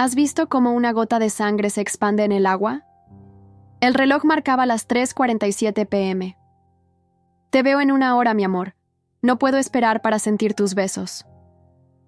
¿Has visto cómo una gota de sangre se expande en el agua? El reloj marcaba las 3:47 p.m. Te veo en 1 hora, mi amor. No puedo esperar para sentir tus besos.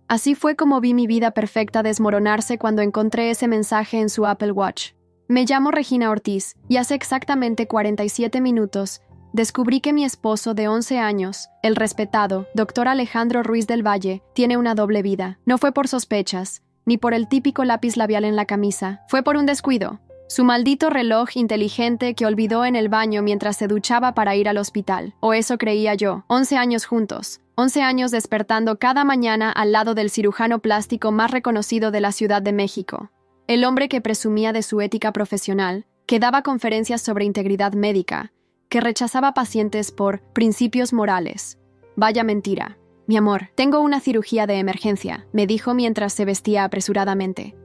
Así fue como vi mi vida perfecta desmoronarse cuando encontré ese mensaje en su Apple Watch. Me llamo Regina Ortiz y hace exactamente 47 minutos descubrí que mi esposo de 11 años, el respetado Dr. Alejandro Ruiz del Valle, tiene una doble vida. No fue por sospechas, ni por el típico lápiz labial en la camisa. Fue por un descuido. Su maldito reloj inteligente que olvidó en el baño mientras se duchaba para ir al hospital. O eso creía yo. 11 años juntos. 11 años despertando cada mañana al lado del cirujano plástico más reconocido de la Ciudad de México. El hombre que presumía de su ética profesional, que daba conferencias sobre integridad médica, que rechazaba pacientes por principios morales. Vaya mentira. Mi amor, tengo una cirugía de emergencia, me dijo mientras se vestía apresuradamente.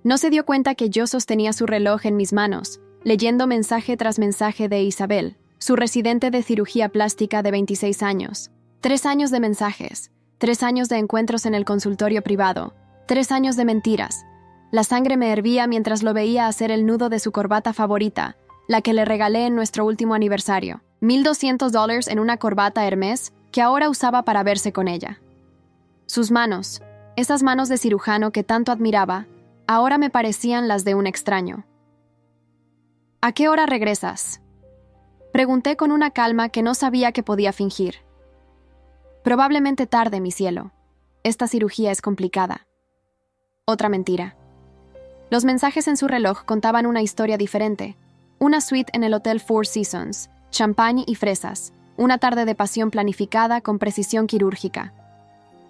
No se dio cuenta que yo sostenía su reloj en mis manos, leyendo mensaje tras mensaje de Isabel, su residente de cirugía plástica de 26 años. 3 años de mensajes, 3 años de encuentros en el consultorio privado, 3 años de mentiras. La sangre me hervía mientras lo veía hacer el nudo de su corbata favorita, la que le regalé en nuestro último aniversario. $1,200 en una corbata Hermès que ahora usaba para verse con ella. Sus manos, esas manos de cirujano que tanto admiraba, ahora me parecían las de un extraño. ¿A qué hora regresas?, pregunté con una calma que no sabía que podía fingir. Probablemente tarde, mi cielo. Esta cirugía es complicada. Otra mentira. Los mensajes en su reloj contaban una historia diferente. Una suite en el Hotel Four Seasons, champán y fresas, una tarde de pasión planificada con precisión quirúrgica.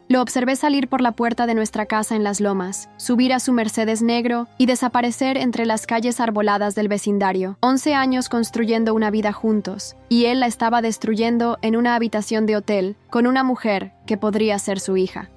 Lo observé salir por la puerta de nuestra casa en Las Lomas, subir a su Mercedes negro y desaparecer entre las calles arboladas del vecindario. 11 años construyendo una vida juntos, y él la estaba destruyendo en una habitación de hotel con una mujer que podría ser su hija.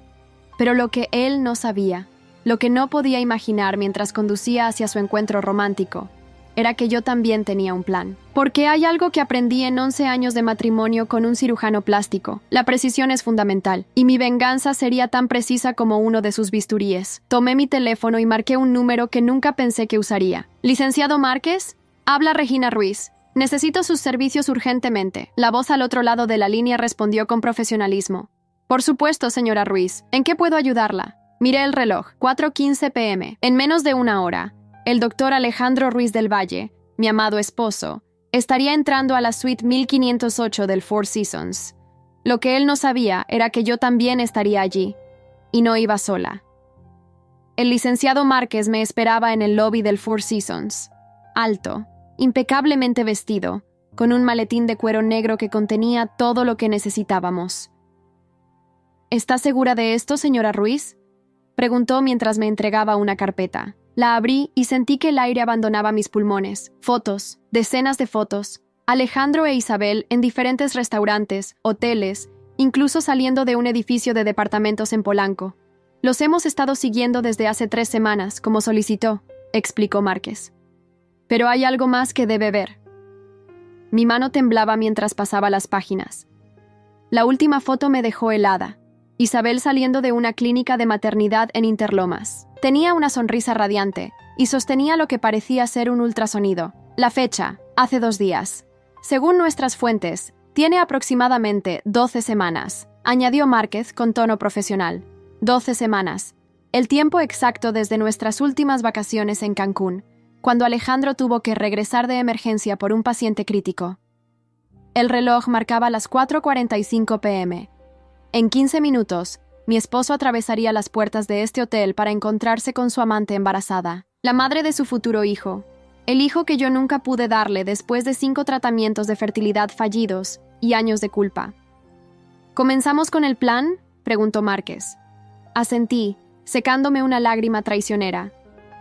Pero lo que él no sabía, lo que no podía imaginar mientras conducía hacia su encuentro romántico, era que yo también tenía un plan. Porque hay algo que aprendí en 11 años de matrimonio con un cirujano plástico. La precisión es fundamental, y mi venganza sería tan precisa como uno de sus bisturíes. Tomé mi teléfono y marqué un número que nunca pensé que usaría. «Licenciado Márquez, habla Regina Ruiz. Necesito sus servicios urgentemente». La voz al otro lado de la línea respondió con profesionalismo. «Por supuesto, señora Ruiz. ¿En qué puedo ayudarla?» Miré el reloj. 4:15 p.m. En menos de 1 hora. El doctor Alejandro Ruiz del Valle, mi amado esposo, estaría entrando a la suite 1508 del Four Seasons. Lo que él no sabía era que yo también estaría allí, y no iba sola. El licenciado Márquez me esperaba en el lobby del Four Seasons, alto, impecablemente vestido, con un maletín de cuero negro que contenía todo lo que necesitábamos. ¿Está segura de esto, señora Ruiz?, preguntó mientras me entregaba una carpeta. La abrí y sentí que el aire abandonaba mis pulmones. Fotos, decenas de fotos. Alejandro e Isabel en diferentes restaurantes, hoteles, incluso saliendo de un edificio de departamentos en Polanco. Los hemos estado siguiendo desde hace 3 semanas, como solicitó, explicó Márquez. Pero hay algo más que debe ver. Mi mano temblaba mientras pasaba las páginas. La última foto me dejó helada. Isabel saliendo de una clínica de maternidad en Interlomas. Tenía una sonrisa radiante y sostenía lo que parecía ser un ultrasonido. La fecha, hace 2 días. Según nuestras fuentes, tiene aproximadamente 12 semanas, añadió Márquez con tono profesional. 12 semanas. El tiempo exacto desde nuestras últimas vacaciones en Cancún, cuando Alejandro tuvo que regresar de emergencia por un paciente crítico. El reloj marcaba las 4:45 p.m. En 15 minutos, mi esposo atravesaría las puertas de este hotel para encontrarse con su amante embarazada, la madre de su futuro hijo, el hijo que yo nunca pude darle después de 5 tratamientos de fertilidad fallidos y años de culpa. ¿Comenzamos con el plan?, preguntó Márquez. Asentí, secándome una lágrima traicionera.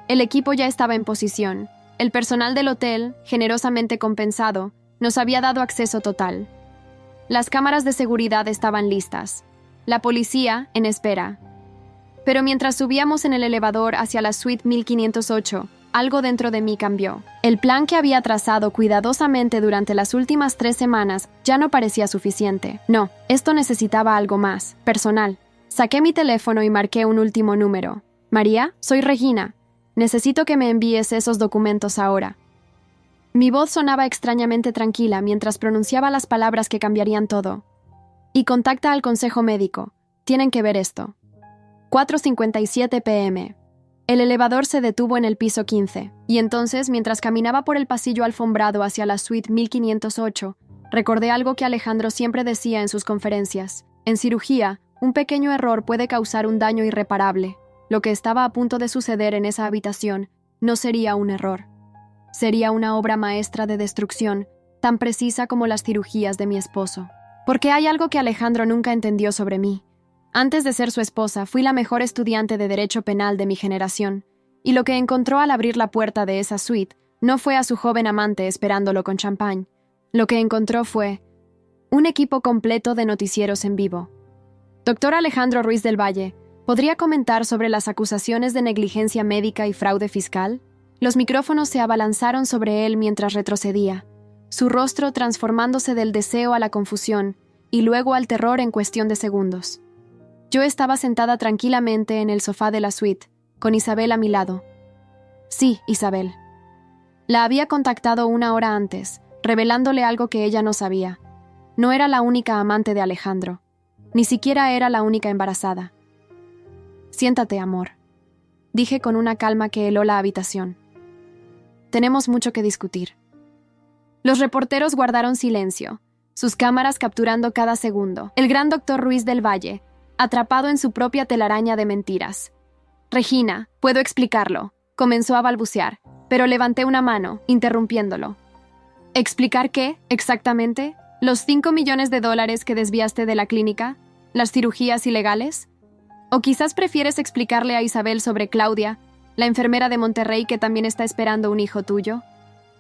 El equipo ya estaba en posición. El personal del hotel, generosamente compensado, nos había dado acceso total. Las cámaras de seguridad estaban listas. La policía, en espera. Pero mientras subíamos en el elevador hacia la suite 1508, algo dentro de mí cambió. El plan que había trazado cuidadosamente durante las últimas 3 semanas ya no parecía suficiente. No, esto necesitaba algo más, personal. Saqué mi teléfono y marqué un último número. «María, soy Regina. Necesito que me envíes esos documentos ahora. Mi voz sonaba extrañamente tranquila mientras pronunciaba las palabras que cambiarían todo. Y contacta al consejo médico. Tienen que ver esto. 4:57 p.m. El elevador se detuvo en el piso 15, y entonces, mientras caminaba por el pasillo alfombrado hacia la suite 1508, recordé algo que Alejandro siempre decía en sus conferencias. En cirugía, un pequeño error puede causar un daño irreparable. Lo que estaba a punto de suceder en esa habitación no sería un error. Sería una obra maestra de destrucción, tan precisa como las cirugías de mi esposo. Porque hay algo que Alejandro nunca entendió sobre mí. Antes de ser su esposa, fui la mejor estudiante de Derecho Penal de mi generación, y lo que encontró al abrir la puerta de esa suite no fue a su joven amante esperándolo con champán. Lo que encontró fue un equipo completo de noticieros en vivo. Doctor Alejandro Ruiz del Valle, ¿podría comentar sobre las acusaciones de negligencia médica y fraude fiscal? Los micrófonos se abalanzaron sobre él mientras retrocedía, su rostro transformándose del deseo a la confusión y luego al terror en cuestión de segundos. Yo estaba sentada tranquilamente en el sofá de la suite, con Isabel a mi lado. Sí, Isabel. La había contactado una hora antes, revelándole algo que ella no sabía. No era la única amante de Alejandro. Ni siquiera era la única embarazada. Siéntate, amor, dije con una calma que heló la habitación. Tenemos mucho que discutir. Los reporteros guardaron silencio, sus cámaras capturando cada segundo. El gran doctor Ruiz del Valle, atrapado en su propia telaraña de mentiras. Regina, puedo explicarlo, comenzó a balbucear, pero levanté una mano, interrumpiéndolo. ¿Explicar qué, exactamente? ¿Los 5 millones de dólares que desviaste de la clínica? ¿Las cirugías ilegales? ¿O quizás prefieres explicarle a Isabel sobre Claudia, la enfermera de Monterrey que también está esperando un hijo tuyo?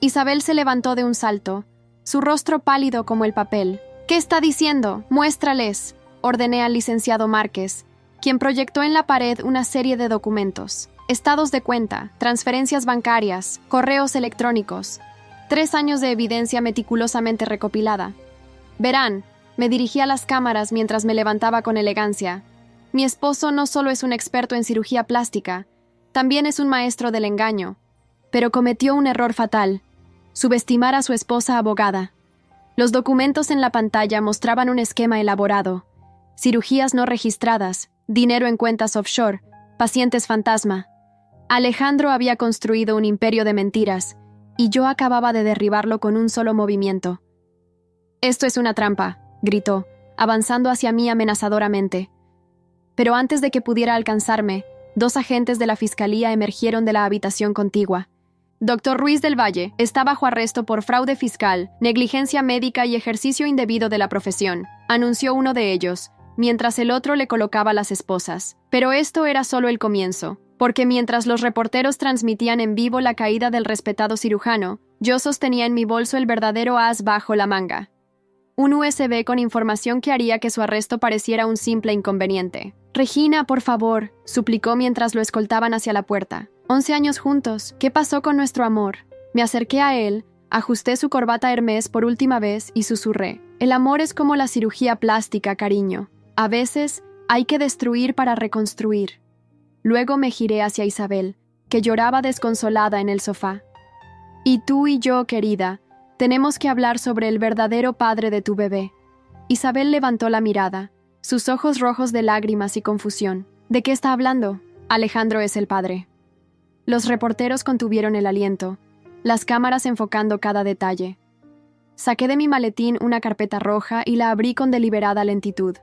Isabel se levantó de un salto, su rostro pálido como el papel. ¿Qué está diciendo? Muéstrales, ordené al licenciado Márquez, quien proyectó en la pared una serie de documentos. Estados de cuenta, transferencias bancarias, correos electrónicos. 3 años de evidencia meticulosamente recopilada. Verán, me dirigí a las cámaras mientras me levantaba con elegancia. Mi esposo no solo es un experto en cirugía plástica, también es un maestro del engaño. Pero cometió un error fatal: subestimar a su esposa abogada. Los documentos en la pantalla mostraban un esquema elaborado. Cirugías no registradas, dinero en cuentas offshore, pacientes fantasma. Alejandro había construido un imperio de mentiras, y yo acababa de derribarlo con un solo movimiento. «Esto es una trampa», gritó, avanzando hacia mí amenazadoramente. Pero antes de que pudiera alcanzarme, 2 agentes de la fiscalía emergieron de la habitación contigua. Doctor Ruiz del Valle está bajo arresto por fraude fiscal, negligencia médica y ejercicio indebido de la profesión, anunció uno de ellos, mientras el otro le colocaba las esposas. Pero esto era solo el comienzo, porque mientras los reporteros transmitían en vivo la caída del respetado cirujano, yo sostenía en mi bolso el verdadero as bajo la manga. Un USB con información que haría que su arresto pareciera un simple inconveniente. «Regina, por favor», suplicó mientras lo escoltaban hacia la puerta. 11 años juntos, ¿qué pasó con nuestro amor? Me acerqué a él, ajusté su corbata Hermès por última vez y susurré. El amor es como la cirugía plástica, cariño. A veces hay que destruir para reconstruir. Luego me giré hacia Isabel, que lloraba desconsolada en el sofá. Y tú y yo, querida, tenemos que hablar sobre el verdadero padre de tu bebé. Isabel levantó la mirada, sus ojos rojos de lágrimas y confusión. ¿De qué está hablando? Alejandro es el padre. Los reporteros contuvieron el aliento, las cámaras enfocando cada detalle. Saqué de mi maletín una carpeta roja y la abrí con deliberada lentitud.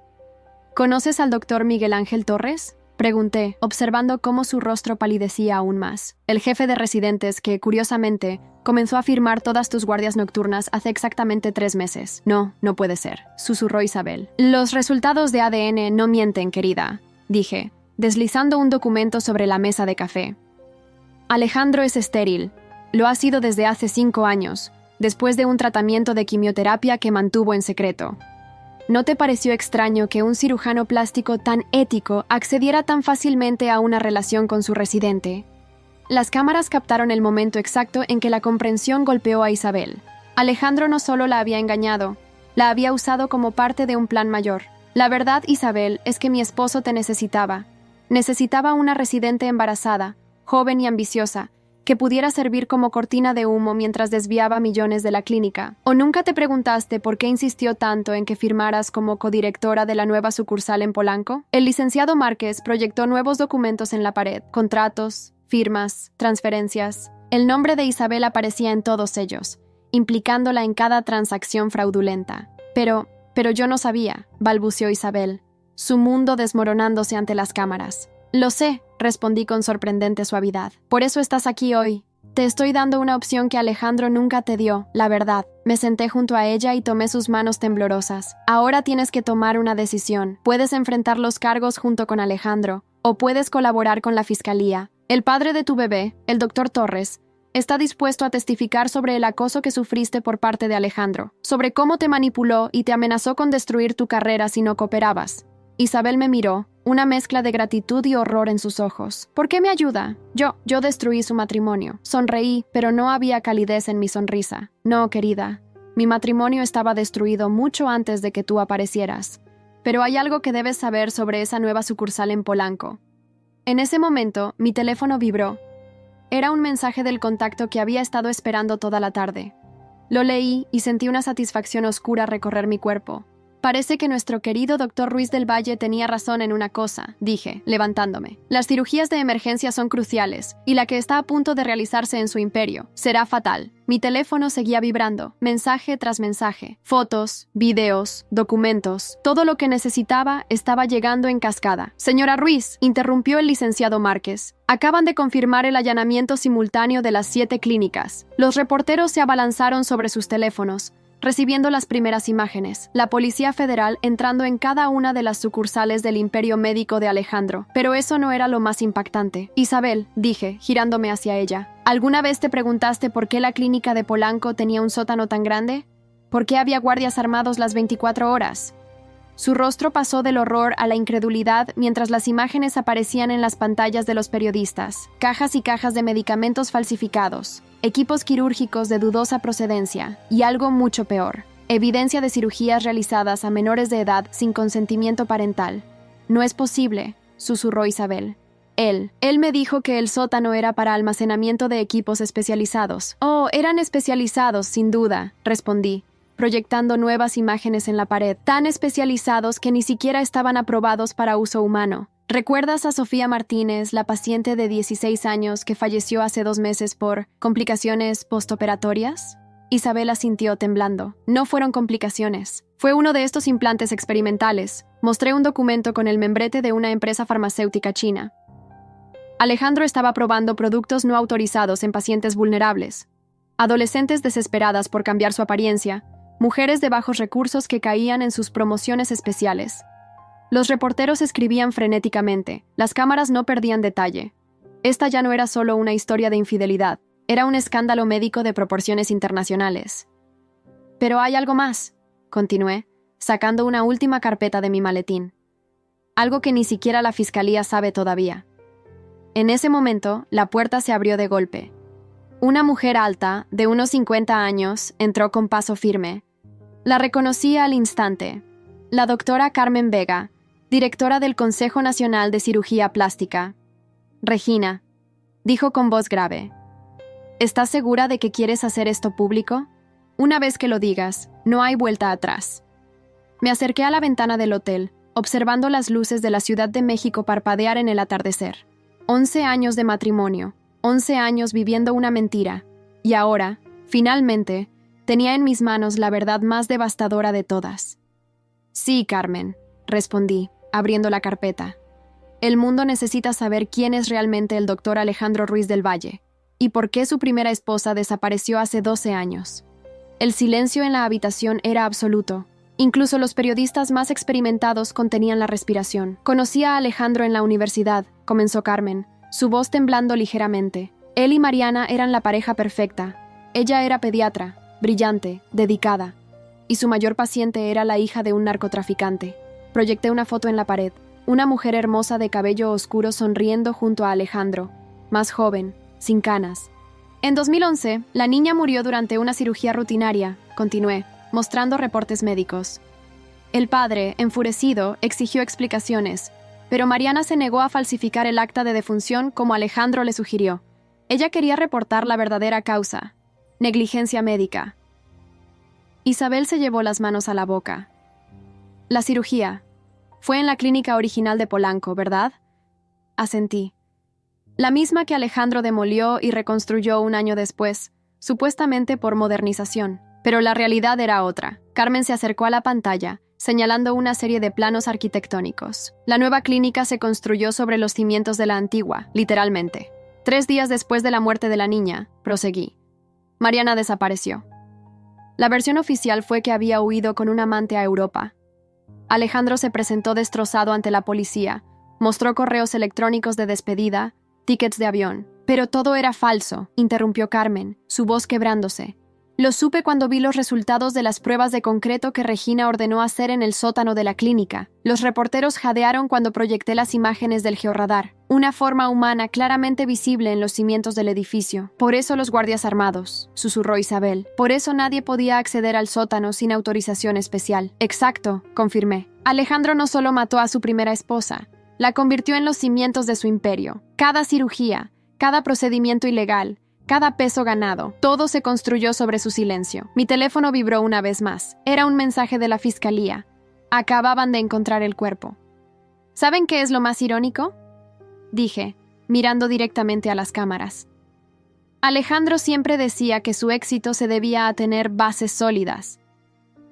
¿Conoces al doctor Miguel Ángel Torres?, pregunté, observando cómo su rostro palidecía aún más. El jefe de residentes que, curiosamente, comenzó a firmar todas tus guardias nocturnas hace exactamente 3 meses. No, no puede ser, susurró Isabel. Los resultados de ADN no mienten, querida, dije, deslizando un documento sobre la mesa de café. Alejandro es estéril. Lo ha sido desde hace 5 años, después de un tratamiento de quimioterapia que mantuvo en secreto. ¿No te pareció extraño que un cirujano plástico tan ético accediera tan fácilmente a una relación con su residente? Las cámaras captaron el momento exacto en que la comprensión golpeó a Isabel. Alejandro no solo la había engañado, la había usado como parte de un plan mayor. La verdad, Isabel, es que mi esposo te necesitaba. Necesitaba una residente embarazada, joven y ambiciosa, que pudiera servir como cortina de humo mientras desviaba millones de la clínica. ¿O nunca te preguntaste por qué insistió tanto en que firmaras como codirectora de la nueva sucursal en Polanco? El licenciado Márquez proyectó nuevos documentos en la pared, contratos, firmas, transferencias. El nombre de Isabel aparecía en todos ellos, implicándola en cada transacción fraudulenta. Pero yo no sabía, balbuceó Isabel, su mundo desmoronándose ante las cámaras. Lo sé, respondí con sorprendente suavidad. Por eso estás aquí hoy. Te estoy dando una opción que Alejandro nunca te dio, la verdad. Me senté junto a ella y tomé sus manos temblorosas. Ahora tienes que tomar una decisión. Puedes enfrentar los cargos junto con Alejandro, o puedes colaborar con la fiscalía. El padre de tu bebé, el doctor Torres, está dispuesto a testificar sobre el acoso que sufriste por parte de Alejandro, sobre cómo te manipuló y te amenazó con destruir tu carrera si no cooperabas. Isabel me miró, una mezcla de gratitud y horror en sus ojos. ¿Por qué me ayuda? Yo destruí su matrimonio. Sonreí, pero no había calidez en mi sonrisa. No, querida. Mi matrimonio estaba destruido mucho antes de que tú aparecieras. Pero hay algo que debes saber sobre esa nueva sucursal en Polanco. En ese momento, mi teléfono vibró. Era un mensaje del contacto que había estado esperando toda la tarde. Lo leí y sentí una satisfacción oscura recorrer mi cuerpo. Parece que nuestro querido doctor Ruiz del Valle tenía razón en una cosa, dije, levantándome. Las cirugías de emergencia son cruciales, y la que está a punto de realizarse en su imperio será fatal. Mi teléfono seguía vibrando, mensaje tras mensaje, fotos, videos, documentos. Todo lo que necesitaba estaba llegando en cascada. Señora Ruiz, interrumpió el licenciado Márquez. Acaban de confirmar el allanamiento simultáneo de las 7 clínicas. Los reporteros se abalanzaron sobre sus teléfonos, recibiendo las primeras imágenes, la Policía Federal entrando en cada una de las sucursales del imperio médico de Alejandro. Pero eso no era lo más impactante. Isabel, dije, girándome hacia ella, ¿alguna vez te preguntaste por qué la clínica de Polanco tenía un sótano tan grande? ¿Por qué había guardias armados las 24 horas? Su rostro pasó del horror a la incredulidad mientras las imágenes aparecían en las pantallas de los periodistas. Cajas y cajas de medicamentos falsificados, equipos quirúrgicos de dudosa procedencia y algo mucho peor, evidencia de cirugías realizadas a menores de edad sin consentimiento parental. No es posible, susurró Isabel. Él me dijo que el sótano era para almacenamiento de equipos especializados. Oh, eran especializados, sin duda, respondí, proyectando nuevas imágenes en la pared, tan especializados que ni siquiera estaban aprobados para uso humano. ¿Recuerdas a Sofía Martínez, la paciente de 16 años que falleció hace 2 meses por complicaciones postoperatorias? Isabel asintió temblando. No fueron complicaciones. Fue uno de estos implantes experimentales. Mostré un documento con el membrete de una empresa farmacéutica china. Alejandro estaba probando productos no autorizados en pacientes vulnerables. Adolescentes desesperadas por cambiar su apariencia, mujeres de bajos recursos que caían en sus promociones especiales. Los reporteros escribían frenéticamente, las cámaras no perdían detalle. Esta ya no era solo una historia de infidelidad, era un escándalo médico de proporciones internacionales. Pero hay algo más, continué, sacando una última carpeta de mi maletín. Algo que ni siquiera la fiscalía sabe todavía. En ese momento, la puerta se abrió de golpe. Una mujer alta, de unos 50 años, entró con paso firme. La reconocí al instante. La doctora Carmen Vega, directora del Consejo Nacional de Cirugía Plástica. Regina, dijo con voz grave. ¿Estás segura de que quieres hacer esto público? Una vez que lo digas, no hay vuelta atrás. Me acerqué a la ventana del hotel, observando las luces de la Ciudad de México parpadear en el atardecer. 11 años de matrimonio. 11 años viviendo una mentira, y ahora, finalmente, tenía en mis manos la verdad más devastadora de todas. Sí, Carmen, respondí, abriendo la carpeta. El mundo necesita saber quién es realmente el doctor Alejandro Ruiz del Valle, y por qué su primera esposa desapareció hace 12 años. El silencio en la habitación era absoluto. Incluso los periodistas más experimentados contenían la respiración. Conocí a Alejandro en la universidad, comenzó Carmen, su voz temblando ligeramente. Él y Mariana eran la pareja perfecta. Ella era pediatra, brillante, dedicada, y su mayor paciente era la hija de un narcotraficante. Proyecté una foto en la pared, una mujer hermosa de cabello oscuro sonriendo junto a Alejandro, más joven, sin canas. En 2011, la niña murió durante una cirugía rutinaria, continué, mostrando reportes médicos. El padre, enfurecido, exigió explicaciones, pero Mariana se negó a falsificar el acta de defunción como Alejandro le sugirió. Ella quería reportar la verdadera causa: negligencia médica. Isabel se llevó las manos a la boca. La cirugía fue en la clínica original de Polanco, ¿verdad? Asentí. La misma que Alejandro demolió y reconstruyó un año después, supuestamente por modernización. Pero la realidad era otra. Carmen se acercó a la pantalla, señalando una serie de planos arquitectónicos. La nueva clínica se construyó sobre los cimientos de la antigua, literalmente. 3 días después de la muerte de la niña, proseguí, Mariana desapareció. La versión oficial fue que había huido con un amante a Europa. Alejandro se presentó destrozado ante la policía, mostró correos electrónicos de despedida, tickets de avión. Pero todo era falso, interrumpió Carmen, su voz quebrándose. Lo supe cuando vi los resultados de las pruebas de concreto que Regina ordenó hacer en el sótano de la clínica. Los reporteros jadearon cuando proyecté las imágenes del georradar, una forma humana claramente visible en los cimientos del edificio. Por eso los guardias armados, susurró Isabel. Por eso nadie podía acceder al sótano sin autorización especial. Exacto, confirmé. Alejandro no solo mató a su primera esposa, la convirtió en los cimientos de su imperio. Cada cirugía, cada procedimiento ilegal, cada peso ganado, todo se construyó sobre su silencio. Mi teléfono vibró una vez más. Era un mensaje de la fiscalía. Acababan de encontrar el cuerpo. ¿Saben qué es lo más irónico?, dije, mirando directamente a las cámaras. Alejandro siempre decía que su éxito se debía a tener bases sólidas.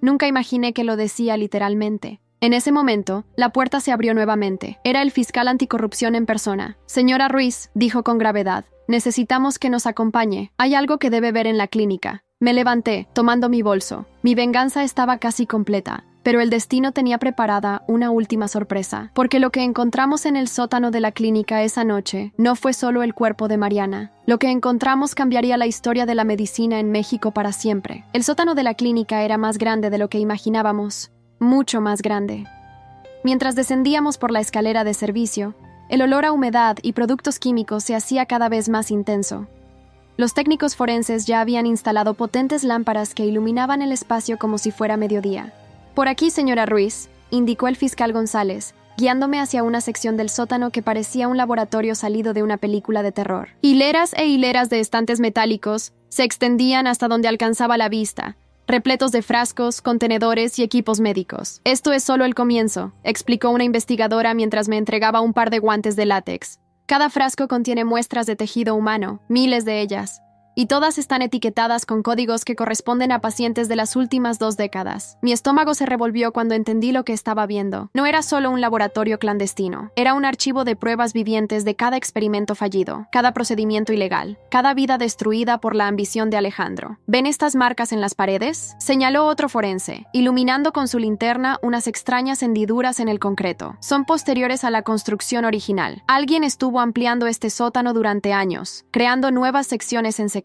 Nunca imaginé que lo decía literalmente. En ese momento, la puerta se abrió nuevamente. Era el fiscal anticorrupción en persona. Señora Ruiz, dijo con gravedad, necesitamos que nos acompañe. Hay algo que debe ver en la clínica. Me levanté, tomando mi bolso. Mi venganza estaba casi completa, pero el destino tenía preparada una última sorpresa, porque lo que encontramos en el sótano de la clínica esa noche no fue solo el cuerpo de Mariana. Lo que encontramos cambiaría la historia de la medicina en México para siempre. El sótano de la clínica era más grande de lo que imaginábamos. Mucho más grande. Mientras descendíamos por la escalera de servicio, el olor a humedad y productos químicos se hacía cada vez más intenso. Los técnicos forenses ya habían instalado potentes lámparas que iluminaban el espacio como si fuera mediodía. Por aquí, señora Ruiz, indicó el fiscal González, guiándome hacia una sección del sótano que parecía un laboratorio salido de una película de terror. Hileras e hileras de estantes metálicos se extendían hasta donde alcanzaba la vista, repletos de frascos, contenedores y equipos médicos. Esto es solo el comienzo, explicó una investigadora mientras me entregaba un par de guantes de látex. Cada frasco contiene muestras de tejido humano, miles de ellas, y todas están etiquetadas con códigos que corresponden a pacientes de las últimas 2 décadas. Mi estómago se revolvió cuando entendí lo que estaba viendo. No era solo un laboratorio clandestino, era un archivo de pruebas vivientes de cada experimento fallido, cada procedimiento ilegal, cada vida destruida por la ambición de Alejandro. ¿Ven estas marcas en las paredes?, señaló otro forense, iluminando con su linterna unas extrañas hendiduras en el concreto. Son posteriores a la construcción original. Alguien estuvo ampliando este sótano durante años, creando nuevas secciones en secreto.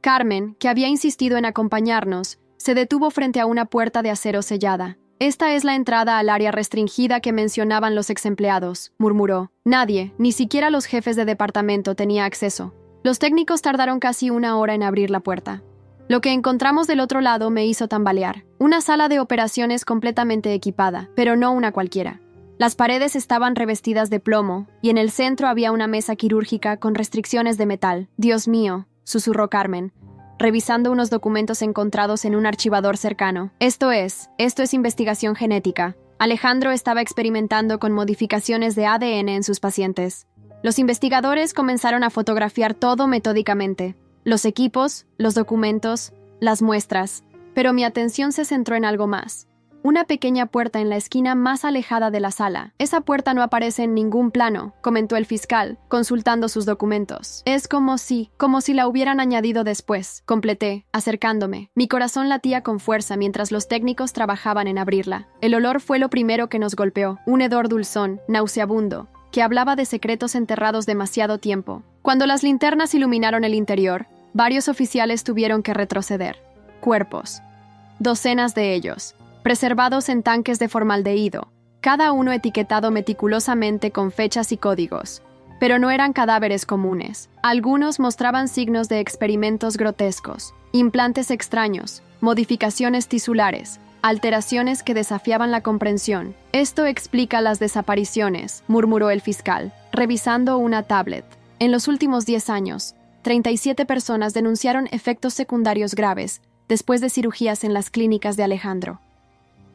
Carmen, que había insistido en acompañarnos, se detuvo frente a una puerta de acero sellada. Esta es la entrada al área restringida que mencionaban los exempleados, murmuró. Nadie, ni siquiera los jefes de departamento, tenía acceso. Los técnicos tardaron casi 1 hora en abrir la puerta. Lo que encontramos del otro lado me hizo tambalear. Una sala de operaciones completamente equipada, pero no una cualquiera. Las paredes estaban revestidas de plomo, y en el centro había una mesa quirúrgica con restricciones de metal. Dios mío, susurró Carmen, revisando unos documentos encontrados en un archivador cercano. Esto es investigación genética. Alejandro estaba experimentando con modificaciones de ADN en sus pacientes. Los investigadores comenzaron a fotografiar todo metódicamente. Los equipos, los documentos, las muestras. Pero mi atención se centró en algo más. Una pequeña puerta en la esquina más alejada de la sala. Esa puerta no aparece en ningún plano, comentó el fiscal, consultando sus documentos. Es como si la hubieran añadido después, completé, acercándome. Mi corazón latía con fuerza mientras los técnicos trabajaban en abrirla. El olor fue lo primero que nos golpeó, un hedor dulzón, nauseabundo, que hablaba de secretos enterrados demasiado tiempo. Cuando las linternas iluminaron el interior, varios oficiales tuvieron que retroceder. Cuerpos. Docenas de ellos, preservados en tanques de formaldehído, cada uno etiquetado meticulosamente con fechas y códigos. Pero no eran cadáveres comunes. Algunos mostraban signos de experimentos grotescos, implantes extraños, modificaciones tisulares, alteraciones que desafiaban la comprensión. Esto explica las desapariciones, murmuró el fiscal, revisando una tablet. En los últimos 10 años, 37 personas denunciaron efectos secundarios graves después de cirugías en las clínicas de Alejandro.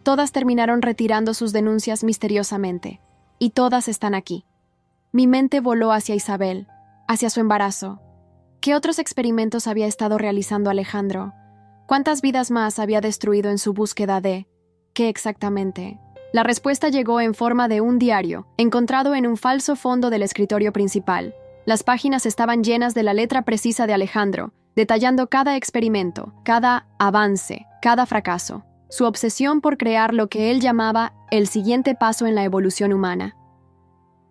Todas terminaron retirando sus denuncias misteriosamente, y todas están aquí. Mi mente voló hacia Isabel, hacia su embarazo. ¿Qué otros experimentos había estado realizando Alejandro? ¿Cuántas vidas más había destruido en su búsqueda de qué exactamente? La respuesta llegó en forma de un diario, encontrado en un falso fondo del escritorio principal. Las páginas estaban llenas de la letra precisa de Alejandro, detallando cada experimento, cada avance, cada fracaso. Su obsesión por crear lo que él llamaba el siguiente paso en la evolución humana.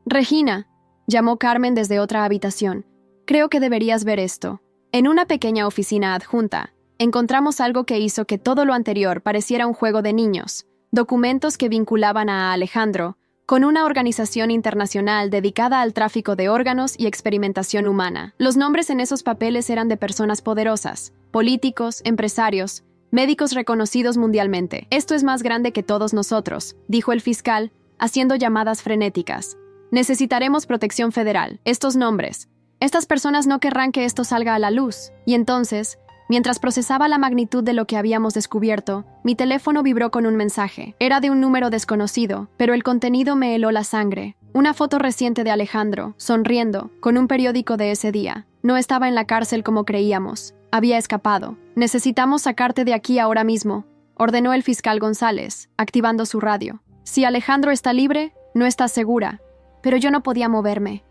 «Regina», llamó Carmen desde otra habitación, «creo que deberías ver esto». En una pequeña oficina adjunta, encontramos algo que hizo que todo lo anterior pareciera un juego de niños, documentos que vinculaban a Alejandro con una organización internacional dedicada al tráfico de órganos y experimentación humana. Los nombres en esos papeles eran de personas poderosas, políticos, empresarios, médicos reconocidos mundialmente. «Esto es más grande que todos nosotros», dijo el fiscal, haciendo llamadas frenéticas. «Necesitaremos protección federal. Estos nombres. Estas personas no querrán que esto salga a la luz». Y entonces, mientras procesaba la magnitud de lo que habíamos descubierto, mi teléfono vibró con un mensaje. Era de un número desconocido, pero el contenido me heló la sangre. Una foto reciente de Alejandro, sonriendo, con un periódico de ese día. No estaba en la cárcel como creíamos. Había escapado. «Necesitamos sacarte de aquí ahora mismo», ordenó el fiscal González, activando su radio. «Si Alejandro está libre, no estás segura». Pero yo no podía moverme.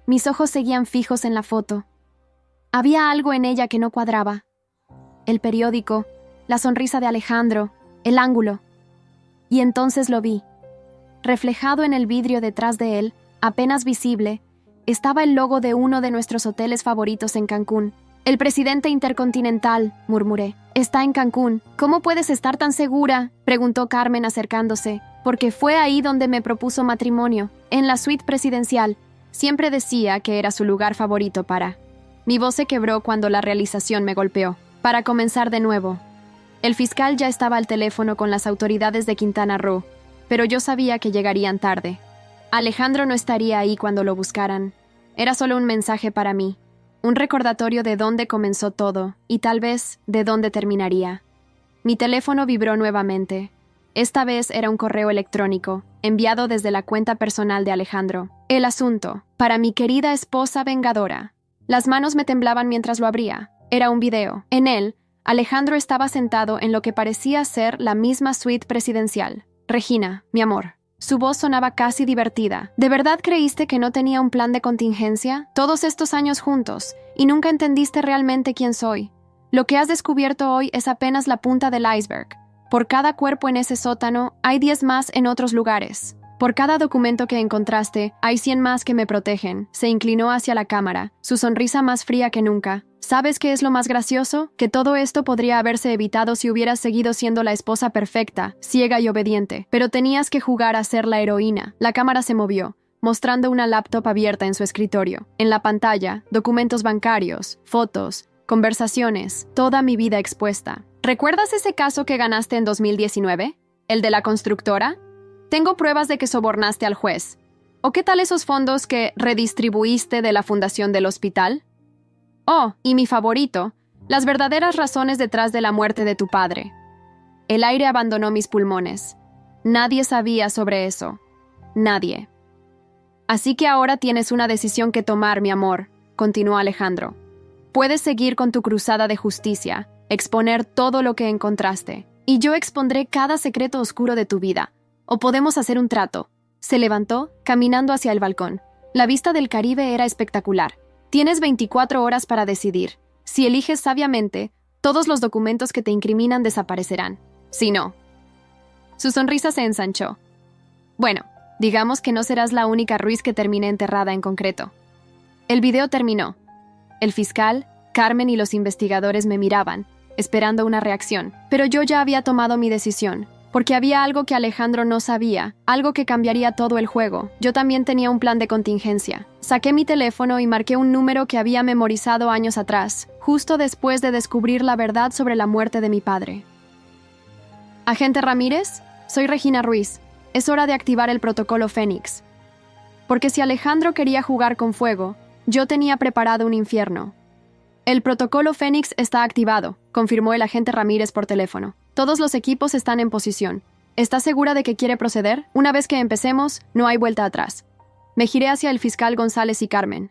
Mis ojos seguían fijos en la foto. Había algo en ella que no cuadraba. El periódico, la sonrisa de Alejandro, el ángulo. Y entonces lo vi. Reflejado en el vidrio detrás de él, apenas visible, estaba el logo de uno de nuestros hoteles favoritos en Cancún. «El presidente intercontinental», murmuré. «Está en Cancún. ¿Cómo puedes estar tan segura?», preguntó Carmen acercándose. «Porque fue ahí donde me propuso matrimonio, en la suite presidencial. Siempre decía que era su lugar favorito para». Mi voz se quebró cuando la realización me golpeó. Para comenzar de nuevo. El fiscal ya estaba al teléfono con las autoridades de Quintana Roo, pero yo sabía que llegarían tarde. Alejandro no estaría ahí cuando lo buscaran. Era solo un mensaje para mí, un recordatorio de dónde comenzó todo y tal vez de dónde terminaría. Mi teléfono vibró nuevamente. Esta vez era un correo electrónico, enviado desde la cuenta personal de Alejandro. El asunto, para mi querida esposa vengadora. Las manos me temblaban mientras lo abría. Era un video. En él, Alejandro estaba sentado en lo que parecía ser la misma suite presidencial. «Regina, mi amor». Su voz sonaba casi divertida. «¿De verdad creíste que no tenía un plan de contingencia? Todos estos años juntos, y nunca entendiste realmente quién soy. Lo que has descubierto hoy es apenas la punta del iceberg. Por cada cuerpo en ese sótano, hay 10 más en otros lugares. Por cada documento que encontraste, hay 100 más que me protegen». Se inclinó hacia la cámara, su sonrisa más fría que nunca. «¿Sabes qué es lo más gracioso? Que todo esto podría haberse evitado si hubieras seguido siendo la esposa perfecta, ciega y obediente. Pero tenías que jugar a ser la heroína». La cámara se movió, mostrando una laptop abierta en su escritorio. En la pantalla, documentos bancarios, fotos, conversaciones, toda mi vida expuesta. «¿Recuerdas ese caso que ganaste en 2019? ¿El de la constructora? Tengo pruebas de que sobornaste al juez. ¿O qué tal esos fondos que redistribuiste de la fundación del hospital? Oh, y mi favorito, las verdaderas razones detrás de la muerte de tu padre». El aire abandonó mis pulmones. Nadie sabía sobre eso. Nadie. «Así que ahora tienes una decisión que tomar, mi amor», continuó Alejandro. «Puedes seguir con tu cruzada de justicia, exponer todo lo que encontraste, y yo expondré cada secreto oscuro de tu vida. O podemos hacer un trato». Se levantó, caminando hacia el balcón. La vista del Caribe era espectacular. «Tienes 24 horas para decidir. Si eliges sabiamente, todos los documentos que te incriminan desaparecerán. Si no». Su sonrisa se ensanchó. «Bueno, digamos que no serás la única Ruiz que termine enterrada en concreto». El video terminó. El fiscal, Carmen y los investigadores me miraban, esperando una reacción. Pero yo ya había tomado mi decisión. Porque había algo que Alejandro no sabía, algo que cambiaría todo el juego. Yo también tenía un plan de contingencia. Saqué mi teléfono y marqué un número que había memorizado años atrás, justo después de descubrir la verdad sobre la muerte de mi padre. Agente Ramírez, soy Regina Ruiz. Es hora de activar el protocolo Fénix. Porque si Alejandro quería jugar con fuego, yo tenía preparado un infierno. El protocolo Fénix está activado, confirmó el agente Ramírez por teléfono. Todos los equipos están en posición. ¿Estás segura de que quiere proceder? Una vez que empecemos, no hay vuelta atrás. Me giré hacia el fiscal González y Carmen.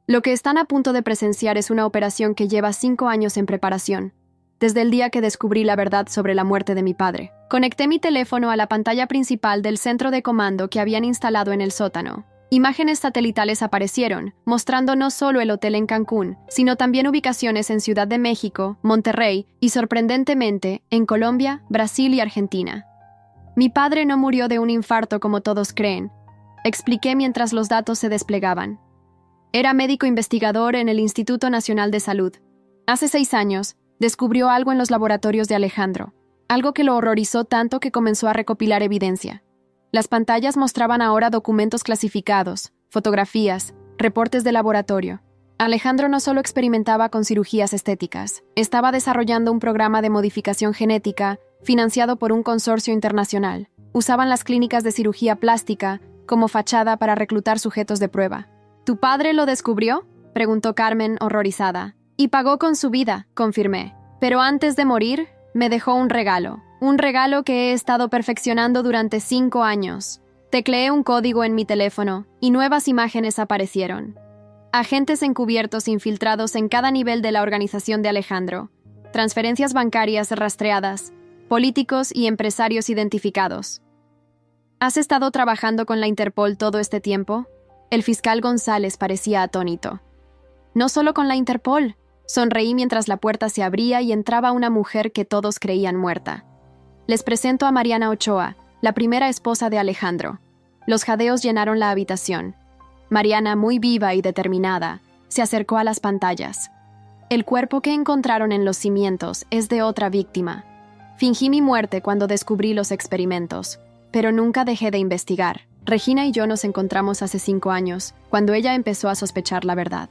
Lo que están a punto de presenciar es una operación que lleva 5 años en preparación, desde el día que descubrí la verdad sobre la muerte de mi padre. Conecté mi teléfono a la pantalla principal del centro de comando que habían instalado en el sótano. Imágenes satelitales aparecieron, mostrando no solo el hotel en Cancún, sino también ubicaciones en Ciudad de México, Monterrey y, sorprendentemente, en Colombia, Brasil y Argentina. Mi padre no murió de un infarto como todos creen, expliqué mientras los datos se desplegaban. Era médico investigador en el Instituto Nacional de Salud. Hace 6 años, descubrió algo en los laboratorios de Alejandro, algo que lo horrorizó tanto que comenzó a recopilar evidencia. Las pantallas mostraban ahora documentos clasificados, fotografías, reportes de laboratorio. Alejandro no solo experimentaba con cirugías estéticas, estaba desarrollando un programa de modificación genética financiado por un consorcio internacional. Usaban las clínicas de cirugía plástica como fachada para reclutar sujetos de prueba. ¿Tu padre lo descubrió?, preguntó Carmen, horrorizada. Y pagó con su vida, confirmé. Pero antes de morir, me dejó un regalo que he estado perfeccionando durante 5 años. Tecleé un código en mi teléfono y nuevas imágenes aparecieron. Agentes encubiertos infiltrados en cada nivel de la organización de Alejandro, transferencias bancarias rastreadas, políticos y empresarios identificados. ¿Has estado trabajando con la Interpol todo este tiempo? El fiscal González parecía atónito. No solo con la Interpol. Sonreí mientras la puerta se abría y entraba una mujer que todos creían muerta. Les presento a Mariana Ochoa, la primera esposa de Alejandro. Los jadeos llenaron la habitación. Mariana, muy viva y determinada, se acercó a las pantallas. El cuerpo que encontraron en los cimientos es de otra víctima. Fingí mi muerte cuando descubrí los experimentos, pero nunca dejé de investigar. Regina y yo nos encontramos hace 5 años, cuando ella empezó a sospechar la verdad.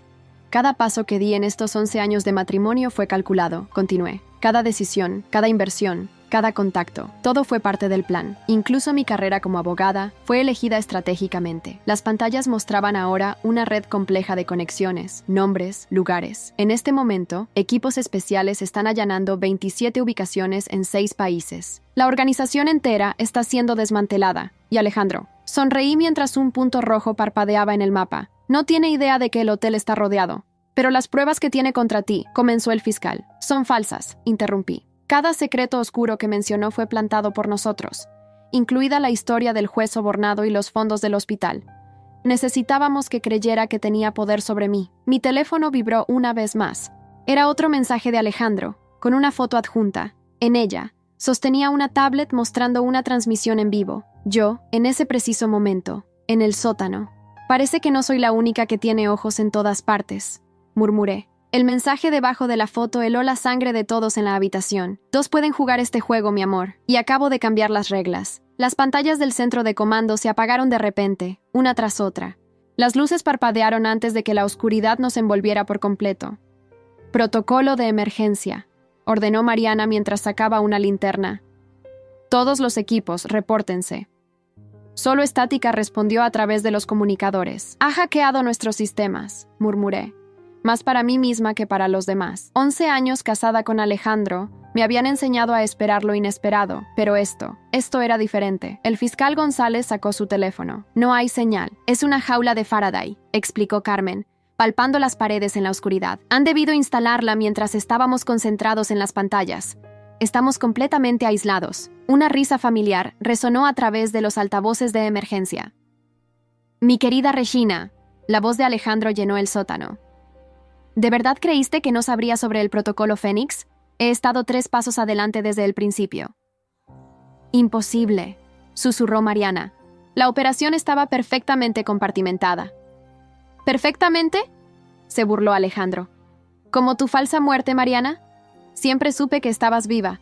Cada paso que di en estos 11 años de matrimonio fue calculado, continué. Cada decisión, cada inversión, cada contacto, todo fue parte del plan. Incluso mi carrera como abogada fue elegida estratégicamente. Las pantallas mostraban ahora una red compleja de conexiones, nombres, lugares. En este momento, equipos especiales están allanando 27 ubicaciones en 6 países. La organización entera está siendo desmantelada. Y Alejandro, sonreí mientras un punto rojo parpadeaba en el mapa. No tiene idea de que el hotel está rodeado. Pero las pruebas que tiene contra ti, comenzó el fiscal, son falsas, interrumpí. Cada secreto oscuro que mencionó fue plantado por nosotros, incluida la historia del juez sobornado y los fondos del hospital. Necesitábamos que creyera que tenía poder sobre mí. Mi teléfono vibró una vez más. Era otro mensaje de Alejandro, con una foto adjunta. En ella, sostenía una tablet mostrando una transmisión en vivo. Yo, en ese preciso momento, en el sótano. Parece que no soy la única que tiene ojos en todas partes, murmuré. El mensaje debajo de la foto heló la sangre de todos en la habitación. 2 pueden jugar este juego, mi amor, y acabo de cambiar las reglas. Las pantallas del centro de comando se apagaron de repente, una tras otra. Las luces parpadearon antes de que la oscuridad nos envolviera por completo. Protocolo de emergencia, ordenó Mariana mientras sacaba una linterna. Todos los equipos, repórtense. Solo Estática respondió a través de los comunicadores. Ha hackeado nuestros sistemas, murmuré. Más para mí misma que para los demás. 11 años casada con Alejandro, me habían enseñado a esperar lo inesperado, pero esto era diferente. El fiscal González sacó su teléfono. No hay señal. Es una jaula de Faraday, explicó Carmen, palpando las paredes en la oscuridad. Han debido instalarla mientras estábamos concentrados en las pantallas. Estamos completamente aislados. Una risa familiar resonó a través de los altavoces de emergencia. Mi querida Regina, la voz de Alejandro llenó el sótano. ¿De verdad creíste que no sabría sobre el protocolo Fénix? He estado 3 pasos adelante desde el principio. Imposible, susurró Mariana. La operación estaba perfectamente compartimentada. ¿Perfectamente?, se burló Alejandro. ¿Como tu falsa muerte, Mariana? Siempre supe que estabas viva.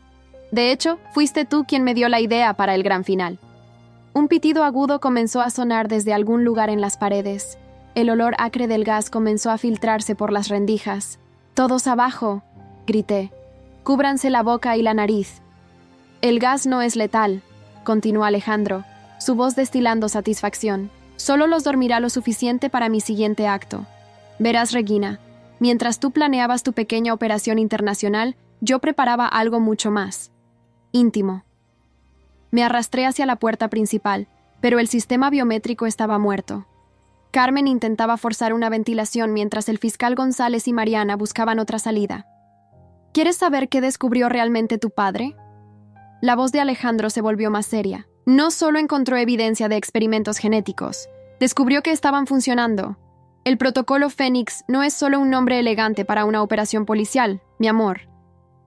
De hecho, fuiste tú quien me dio la idea para el gran final. Un pitido agudo comenzó a sonar desde algún lugar en las paredes. El olor acre del gas comenzó a filtrarse por las rendijas. «¡Todos abajo!», grité. «Cúbranse la boca y la nariz». El gas no es letal, continuó Alejandro, su voz destilando satisfacción. Solo los dormirá lo suficiente para mi siguiente acto. Verás, Regina, mientras tú planeabas tu pequeña operación internacional, yo preparaba algo mucho más íntimo. Me arrastré hacia la puerta principal, pero el sistema biométrico estaba muerto. Carmen intentaba forzar una ventilación mientras el fiscal González y Mariana buscaban otra salida. ¿Quieres saber qué descubrió realmente tu padre? La voz de Alejandro se volvió más seria. No solo encontró evidencia de experimentos genéticos, descubrió que estaban funcionando. El protocolo Fénix no es solo un nombre elegante para una operación policial, mi amor.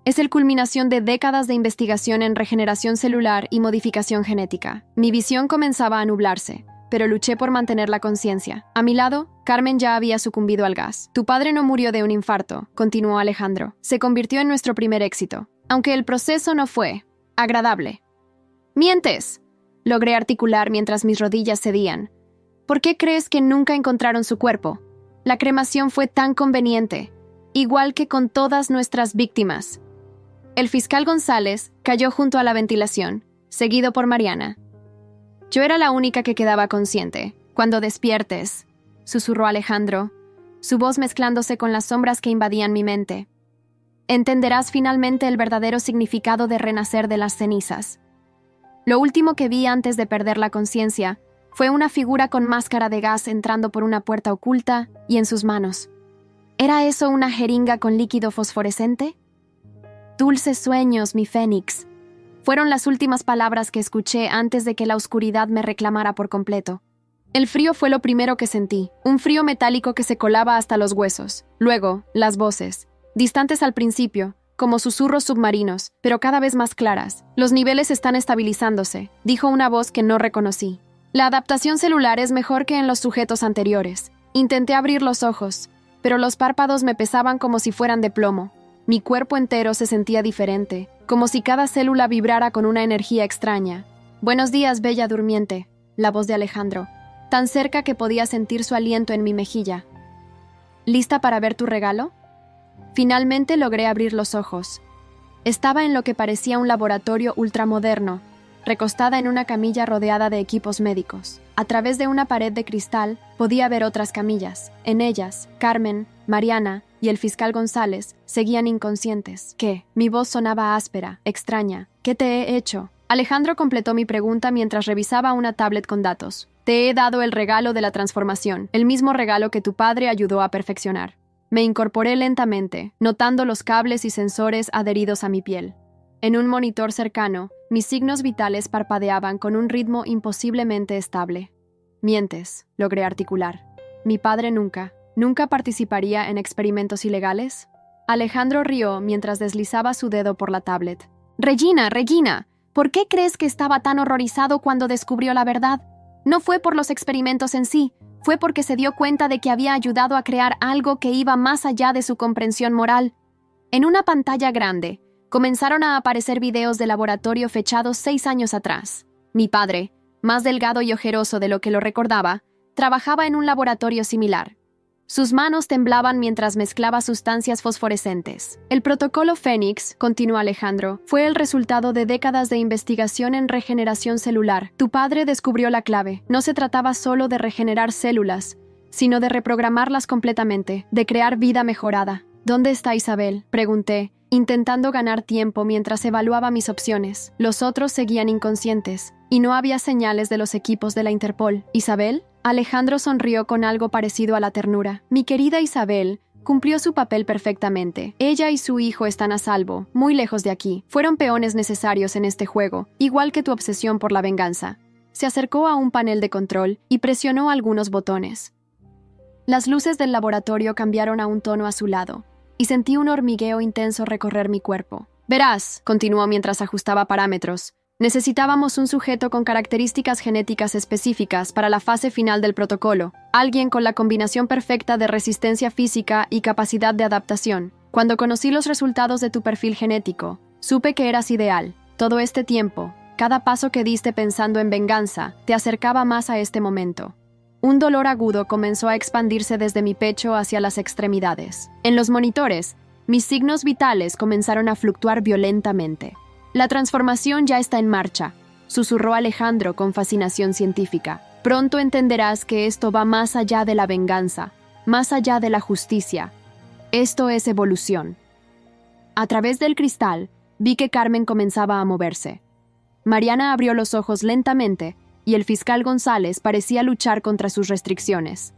Es el culminación de décadas de investigación en regeneración celular y modificación genética. Mi visión comenzaba a nublarse, pero luché por mantener la conciencia. A mi lado, Carmen ya había sucumbido al gas. Tu padre no murió de un infarto, continuó Alejandro. Se convirtió en nuestro primer éxito, aunque el proceso no fue agradable. ¡Mientes!, logré articular mientras mis rodillas cedían. ¿Por qué crees que nunca encontraron su cuerpo? La cremación fue tan conveniente, igual que con todas nuestras víctimas. El fiscal González cayó junto a la ventilación, seguido por Mariana. Yo era la única que quedaba consciente. Cuando despiertes, susurró Alejandro, su voz mezclándose con las sombras que invadían mi mente. Entenderás finalmente el verdadero significado de renacer de las cenizas. Lo último que vi antes de perder la conciencia fue una figura con máscara de gas entrando por una puerta oculta y en sus manos. ¿Era eso una jeringa con líquido fosforescente? Dulces sueños, mi Fénix. Fueron las últimas palabras que escuché antes de que la oscuridad me reclamara por completo. El frío fue lo primero que sentí, un frío metálico que se colaba hasta los huesos. Luego, las voces, distantes al principio, como susurros submarinos, pero cada vez más claras. Los niveles están estabilizándose, dijo una voz que no reconocí. La adaptación celular es mejor que en los sujetos anteriores. Intenté abrir los ojos, pero los párpados me pesaban como si fueran de plomo. Mi cuerpo entero se sentía diferente, como si cada célula vibrara con una energía extraña. Buenos días, bella durmiente, la voz de Alejandro, tan cerca que podía sentir su aliento en mi mejilla. ¿Lista para ver tu regalo? Finalmente logré abrir los ojos. Estaba en lo que parecía un laboratorio ultramoderno, recostada en una camilla rodeada de equipos médicos. A través de una pared de cristal podía ver otras camillas. En ellas, Carmen, Mariana y el fiscal González seguían inconscientes. ¿Qué? Mi voz sonaba áspera, extraña. ¿Qué te he hecho? Alejandro completó mi pregunta mientras revisaba una tablet con datos. Te he dado el regalo de la transformación, el mismo regalo que tu padre ayudó a perfeccionar. Me incorporé lentamente, notando los cables y sensores adheridos a mi piel. En un monitor cercano, mis signos vitales parpadeaban con un ritmo imposiblemente estable. Mientes, logré articular. Mi padre nunca participaría en experimentos ilegales. Alejandro rió mientras deslizaba su dedo por la tablet. Regina, ¿por qué crees que estaba tan horrorizado cuando descubrió la verdad? No fue por los experimentos en sí, fue porque se dio cuenta de que había ayudado a crear algo que iba más allá de su comprensión moral. En una pantalla grande, comenzaron a aparecer videos de laboratorio fechados 6 años atrás. Mi padre, más delgado y ojeroso de lo que lo recordaba, trabajaba en un laboratorio similar. Sus manos temblaban mientras mezclaba sustancias fosforescentes. El protocolo Fénix, continuó Alejandro, fue el resultado de décadas de investigación en regeneración celular. Tu padre descubrió la clave. No se trataba solo de regenerar células, sino de reprogramarlas completamente, de crear vida mejorada. ¿Dónde está Isabel?, pregunté, intentando ganar tiempo mientras evaluaba mis opciones. Los otros seguían inconscientes, y no había señales de los equipos de la Interpol. ¿Isabel? Alejandro sonrió con algo parecido a la ternura. Mi querida Isabel cumplió su papel perfectamente. Ella y su hijo están a salvo, muy lejos de aquí. Fueron peones necesarios en este juego, igual que tu obsesión por la venganza. Se acercó a un panel de control y presionó algunos botones. Las luces del laboratorio cambiaron a un tono azulado, y sentí un hormigueo intenso recorrer mi cuerpo. Verás, continuó mientras ajustaba parámetros, necesitábamos un sujeto con características genéticas específicas para la fase final del protocolo, alguien con la combinación perfecta de resistencia física y capacidad de adaptación. Cuando conocí los resultados de tu perfil genético, supe que eras ideal. Todo este tiempo, cada paso que diste pensando en venganza, te acercaba más a este momento. Un dolor agudo comenzó a expandirse desde mi pecho hacia las extremidades. En los monitores, mis signos vitales comenzaron a fluctuar violentamente. La transformación ya está en marcha, susurró Alejandro con fascinación científica. Pronto entenderás que esto va más allá de la venganza, más allá de la justicia. Esto es evolución. A través del cristal, vi que Carmen comenzaba a moverse. Mariana abrió los ojos lentamente y el fiscal González parecía luchar contra sus restricciones.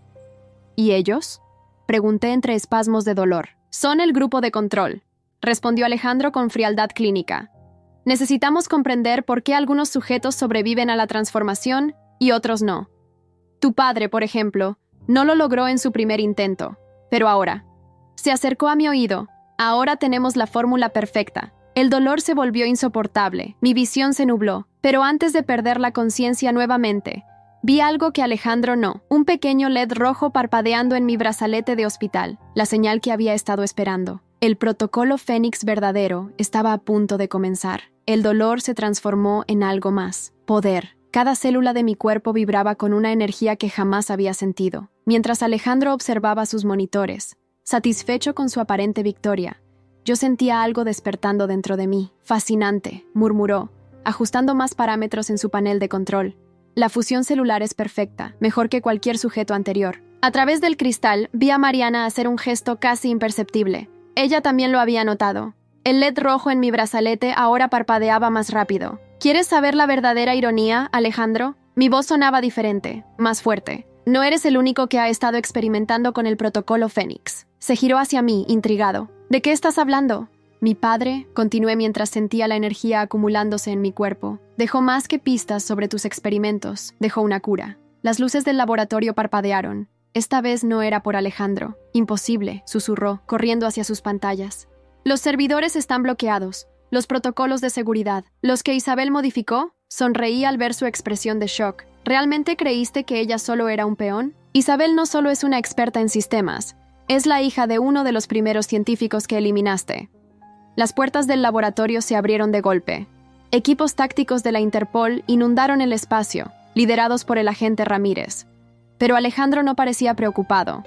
¿Y ellos?, pregunté entre espasmos de dolor. Son el grupo de control, respondió Alejandro con frialdad clínica. Necesitamos comprender por qué algunos sujetos sobreviven a la transformación y otros no. Tu padre, por ejemplo, no lo logró en su primer intento, pero ahora. Se acercó a mi oído. Ahora tenemos la fórmula perfecta. El dolor se volvió insoportable, mi visión se nubló, pero antes de perder la conciencia nuevamente, vi algo que Alejandro no, un pequeño LED rojo parpadeando en mi brazalete de hospital, la señal que había estado esperando. El protocolo Fénix verdadero estaba a punto de comenzar. El dolor se transformó en algo más, poder. Cada célula de mi cuerpo vibraba con una energía que jamás había sentido. Mientras Alejandro observaba sus monitores, satisfecho con su aparente victoria, yo sentía algo despertando dentro de mí. Fascinante, murmuró, ajustando más parámetros en su panel de control. La fusión celular es perfecta, mejor que cualquier sujeto anterior. A través del cristal, vi a Mariana hacer un gesto casi imperceptible. Ella también lo había notado. El LED rojo en mi brazalete ahora parpadeaba más rápido. ¿Quieres saber la verdadera ironía, Alejandro? Mi voz sonaba diferente, más fuerte. No eres el único que ha estado experimentando con el protocolo Fénix. Se giró hacia mí, intrigado. ¿De qué estás hablando? Mi padre, continué mientras sentía la energía acumulándose en mi cuerpo, dejó más que pistas sobre tus experimentos, dejó una cura. Las luces del laboratorio parpadearon. Esta vez no era por Alejandro. Imposible, susurró, corriendo hacia sus pantallas. Los servidores están bloqueados. Los protocolos de seguridad, los que Isabel modificó, sonreí al ver su expresión de shock. ¿Realmente creíste que ella solo era un peón? Isabel no solo es una experta en sistemas, es la hija de uno de los primeros científicos que eliminaste. Las puertas del laboratorio se abrieron de golpe. Equipos tácticos de la Interpol inundaron el espacio, liderados por el agente Ramírez. Pero Alejandro no parecía preocupado.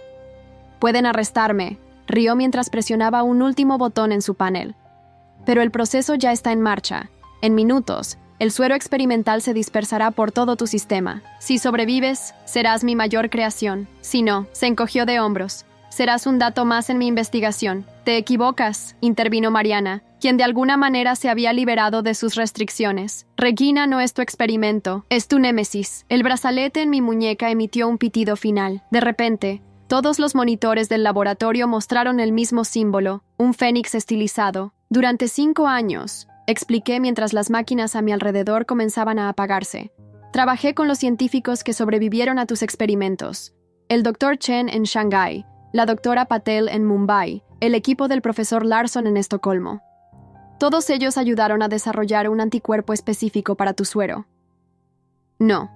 «Pueden arrestarme», rió mientras presionaba un último botón en su panel. Pero el proceso ya está en marcha. En minutos, el suero experimental se dispersará por todo tu sistema. Si sobrevives, serás mi mayor creación. Si no, se encogió de hombros. Serás un dato más en mi investigación. Te equivocas, intervino Mariana, quien de alguna manera se había liberado de sus restricciones. Regina no es tu experimento, es tu némesis. El brazalete en mi muñeca emitió un pitido final. De repente, todos los monitores del laboratorio mostraron el mismo símbolo, un fénix estilizado. Durante 5 años, expliqué mientras las máquinas a mi alrededor comenzaban a apagarse. Trabajé con los científicos que sobrevivieron a tus experimentos. El Dr. Chen en Shanghái, la doctora Patel en Mumbai, el equipo del profesor Larson en Estocolmo. Todos ellos ayudaron a desarrollar un anticuerpo específico para tu suero. No.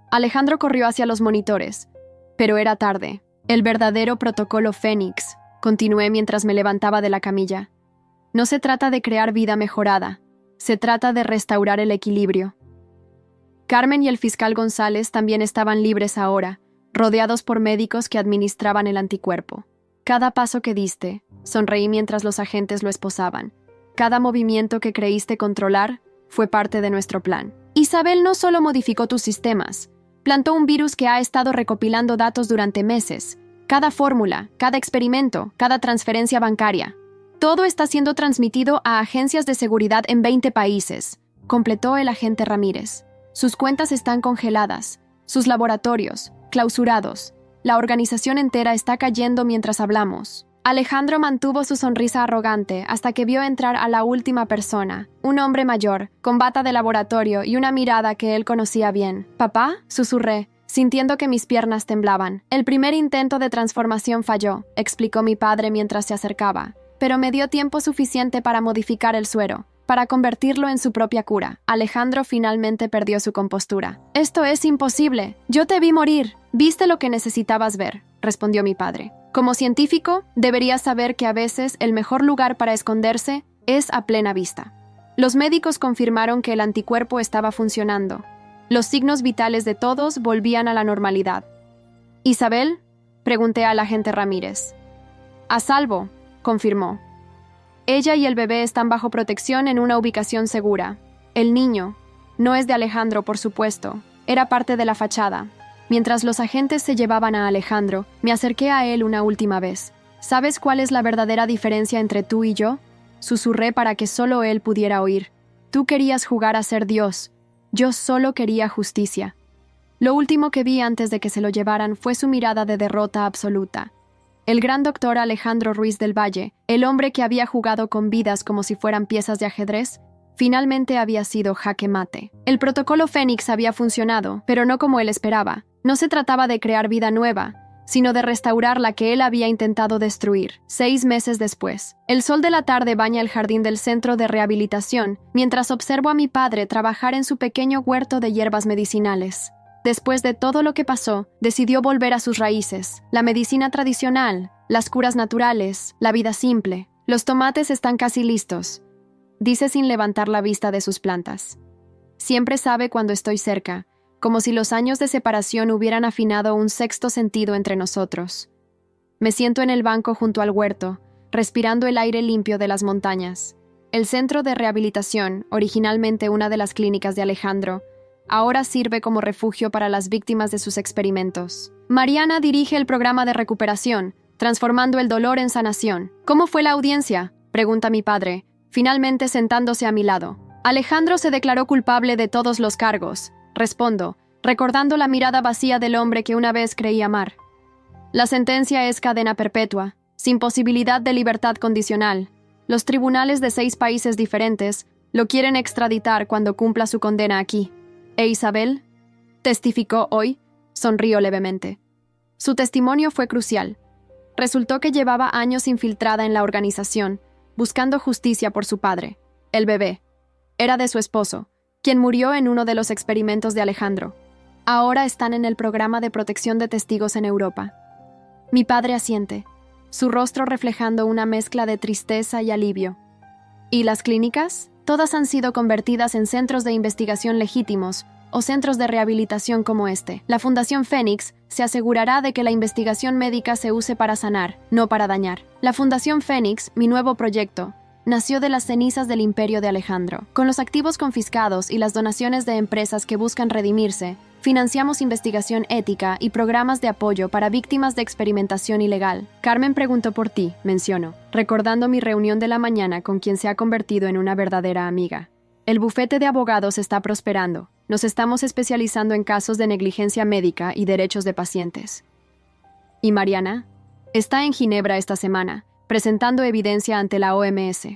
Alejandro corrió hacia los monitores, pero era tarde. El verdadero protocolo Fénix, continué mientras me levantaba de la camilla. No se trata de crear vida mejorada, se trata de restaurar el equilibrio. Carmen y el fiscal González también estaban libres ahora, rodeados por médicos que administraban el anticuerpo. Cada paso que diste, sonreí mientras los agentes lo esposaban. Cada movimiento que creíste controlar fue parte de nuestro plan. Isabel no solo modificó tus sistemas, plantó un virus que ha estado recopilando datos durante meses. Cada fórmula, cada experimento, cada transferencia bancaria. Todo está siendo transmitido a agencias de seguridad en 20 países, completó el agente Ramírez. Sus cuentas están congeladas, sus laboratorios, clausurados. La organización entera está cayendo mientras hablamos. Alejandro mantuvo su sonrisa arrogante hasta que vio entrar a la última persona, un hombre mayor, con bata de laboratorio y una mirada que él conocía bien. «¿Papá?», susurré, sintiendo que mis piernas temblaban. «El primer intento de transformación falló», explicó mi padre mientras se acercaba. «Pero me dio tiempo suficiente para modificar el suero, para convertirlo en su propia cura». Alejandro finalmente perdió su compostura. «Esto es imposible. Yo te vi morir. Viste lo que necesitabas ver», respondió mi padre. «Como científico, deberías saber que a veces el mejor lugar para esconderse es a plena vista». Los médicos confirmaron que el anticuerpo estaba funcionando. Los signos vitales de todos volvían a la normalidad. «¿Isabel?», pregunté al agente Ramírez. «A salvo», confirmó. Ella y el bebé están bajo protección en una ubicación segura. El niño no es de Alejandro, por supuesto. Era parte de la fachada. Mientras los agentes se llevaban a Alejandro, me acerqué a él una última vez. ¿Sabes cuál es la verdadera diferencia entre tú y yo? Susurré para que solo él pudiera oír. Tú querías jugar a ser Dios. Yo solo quería justicia. Lo último que vi antes de que se lo llevaran fue su mirada de derrota absoluta. El gran doctor Alejandro Ruiz del Valle, el hombre que había jugado con vidas como si fueran piezas de ajedrez, finalmente había sido jaque mate. El protocolo Fénix había funcionado, pero no como él esperaba. No se trataba de crear vida nueva, sino de restaurar la que él había intentado destruir. 6 meses después, el sol de la tarde baña el jardín del centro de rehabilitación, mientras observo a mi padre trabajar en su pequeño huerto de hierbas medicinales. Después de todo lo que pasó, decidió volver a sus raíces, la medicina tradicional, las curas naturales, la vida simple. Los tomates están casi listos, dice sin levantar la vista de sus plantas. Siempre sabe cuando estoy cerca, como si los años de separación hubieran afinado un sexto sentido entre nosotros. Me siento en el banco junto al huerto, respirando el aire limpio de las montañas. El centro de rehabilitación, originalmente una de las clínicas de Alejandro, ahora sirve como refugio para las víctimas de sus experimentos. Mariana dirige el programa de recuperación, transformando el dolor en sanación. ¿Cómo fue la audiencia?, pregunta mi padre, finalmente sentándose a mi lado. Alejandro se declaró culpable de todos los cargos, respondo, recordando la mirada vacía del hombre que una vez creí amar. La sentencia es cadena perpetua, sin posibilidad de libertad condicional. Los tribunales de 6 países diferentes lo quieren extraditar cuando cumpla su condena aquí. ¿E Isabel? Testificó hoy. Sonrió levemente. Su testimonio fue crucial. Resultó que llevaba años infiltrada en la organización, buscando justicia por su padre, el bebé. Era de su esposo, quien murió en uno de los experimentos de Alejandro. Ahora están en el programa de protección de testigos en Europa. Mi padre asiente, su rostro reflejando una mezcla de tristeza y alivio. ¿Y las clínicas? Todas han sido convertidas en centros de investigación legítimos o centros de rehabilitación como este. La Fundación Fénix se asegurará de que la investigación médica se use para sanar, no para dañar. La Fundación Fénix, mi nuevo proyecto, nació de las cenizas del imperio de Alejandro. Con los activos confiscados y las donaciones de empresas que buscan redimirse, financiamos investigación ética y programas de apoyo para víctimas de experimentación ilegal. Carmen preguntó por ti, menciono, recordando mi reunión de la mañana con quien se ha convertido en una verdadera amiga. El bufete de abogados está prosperando. Nos estamos especializando en casos de negligencia médica y derechos de pacientes. ¿Y Mariana? Está en Ginebra esta semana, presentando evidencia ante la OMS.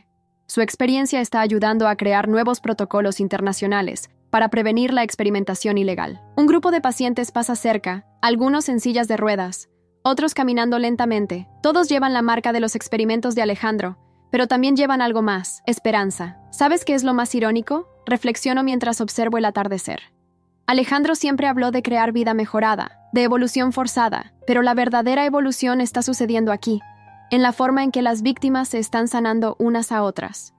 Su experiencia está ayudando a crear nuevos protocolos internacionales para prevenir la experimentación ilegal. Un grupo de pacientes pasa cerca, algunos en sillas de ruedas, otros caminando lentamente. Todos llevan la marca de los experimentos de Alejandro, pero también llevan algo más, esperanza. ¿Sabes qué es lo más irónico? Reflexiono mientras observo el atardecer. Alejandro siempre habló de crear vida mejorada, de evolución forzada, pero la verdadera evolución está sucediendo aquí, en la forma en que las víctimas se están sanando unas a otras.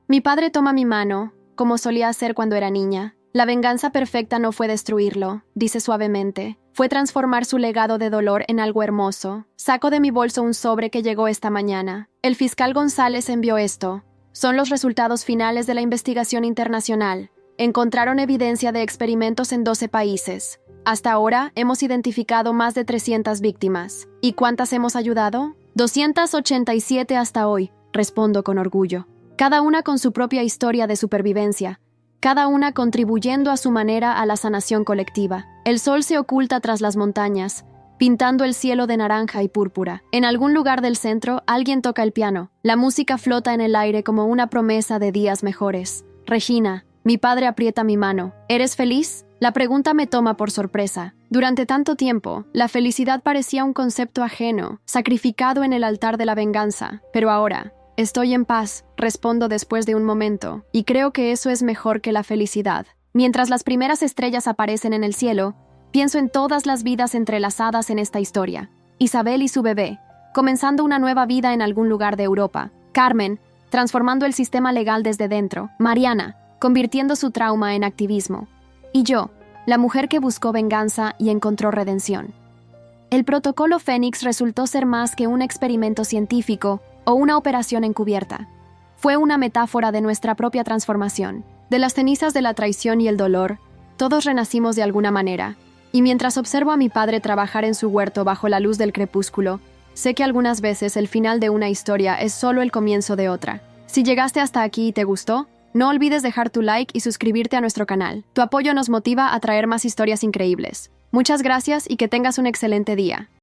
Mi padre toma mi mano, como solía hacer cuando era niña. La venganza perfecta no fue destruirlo, dice suavemente. Fue transformar su legado de dolor en algo hermoso. Saco de mi bolso un sobre que llegó esta mañana. El fiscal González envió esto. Son los resultados finales de la investigación internacional. Encontraron evidencia de experimentos en 12 países. Hasta ahora hemos identificado más de 300 víctimas. ¿Y cuántas hemos ayudado? 287 hasta hoy, respondo con orgullo. Cada una con su propia historia de supervivencia. Cada una contribuyendo a su manera a la sanación colectiva. El sol se oculta tras las montañas, pintando el cielo de naranja y púrpura. En algún lugar del centro, alguien toca el piano. La música flota en el aire como una promesa de días mejores. Regina, mi padre aprieta mi mano. ¿Eres feliz? La pregunta me toma por sorpresa. Durante tanto tiempo, la felicidad parecía un concepto ajeno, sacrificado en el altar de la venganza. Pero ahora, estoy en paz, respondo después de un momento, y creo que eso es mejor que la felicidad. Mientras las primeras estrellas aparecen en el cielo, pienso en todas las vidas entrelazadas en esta historia. Isabel y su bebé, comenzando una nueva vida en algún lugar de Europa. Carmen, transformando el sistema legal desde dentro. Mariana, convirtiendo su trauma en activismo. Y yo, la mujer que buscó venganza y encontró redención. El protocolo Fénix resultó ser más que un experimento científico o una operación encubierta. Fue una metáfora de nuestra propia transformación. De las cenizas de la traición y el dolor, todos renacimos de alguna manera. Y mientras observo a mi padre trabajar en su huerto bajo la luz del crepúsculo, sé que algunas veces el final de una historia es solo el comienzo de otra. Si llegaste hasta aquí y te gustó, no olvides dejar tu like y suscribirte a nuestro canal. Tu apoyo nos motiva a traer más historias increíbles. Muchas gracias y que tengas un excelente día.